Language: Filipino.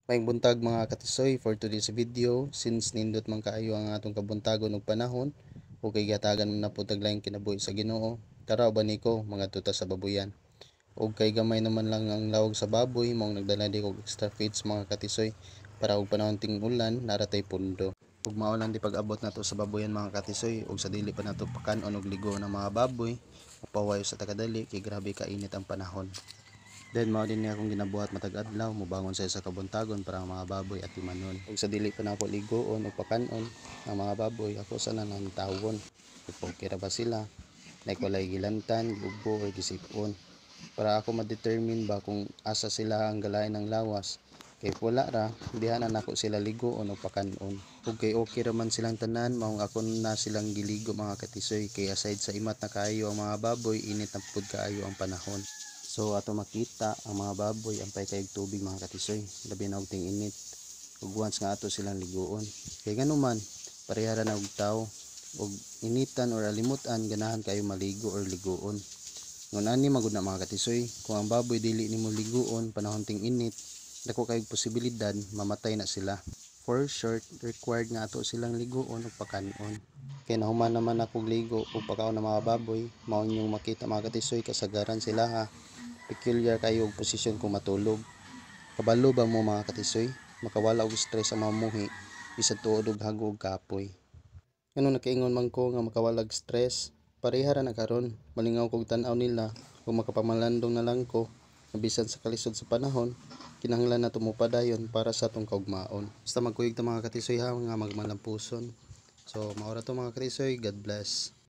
Maayong buntag mga katisoy for today's video. Since nindot man kaayo ang atong kabuntagon ug panahon o kay gatagan na po taglaing kinabuhi sa Ginoo. Tara uban ko mga tuta sa baboyan. Og kay gamay naman lang ang lawag sa baboy maong nagdala di og extra feeds mga katisoy para og panahon ting ulan naratay pundo. Ug mao lang di pag-abot nato sa baboyan mga katisoy ug sa dili pa nato pakanon og ligo ng mga baboy mapawayo sa tagadali kay grabe ka init ang panahon. Then mao din niya akong ginabuhat matag adlaw mobangon sa isa ka buntagon para ang mga baboy at timanon. Ug sa dili pa na ako ligoon o pakanon ang mga baboy ako sana nang tawon. Ug okay ra ba sila? Nakulay gilantan, gubo o gisipon. Para ako ma-determine ba kung asa sila ang galain ng lawas. Kay wala ra, diha na nako sila ligoon o pakanon. Ug kay okay ra man silang tanan, maong ako na silang giligo mga katisoy kay aside sa imat na kaayo ang mga baboy, init na pud kaayo ang panahon. So ato makita ang mga baboy ang kayog tubig mga katisoy, labi na og ting init. Ug once nga ato silang ligoon. Kay ganuman, parehara na og tawo og initan or alimutan ganahan kayo maligo or ligoon. Ngun ani magud na mga katisoy, kung ang baboy dili nimo ligoon panahon ting init, dako kayog posibilidad mamatay na sila. For short, required nga ato silang ligoon ug pakanon. Kay nahuman naman ako ligo ug pakaon ng mga baboy, mao inyong makita mga katisoy kasagaran sila ha. Peculiar kayo og posisyon kung matulog. Kabalo ba mo mga katisoy? Makawala og stress ang mamuhi bisan tuod og hago og kapoy. Ano nakaingon man ko nga makawalag stress? Pareha ra na karon. Malingaw kog tan-aw nila kung makapamalandong na lang ko na bisan sa kalisod sa panahon kinahanglan na tumupadayon para sa atong kaugmaon. Basta magkuyog ta mga katisoy ha nga magmalampuson. So maura to mga katisoy, God bless.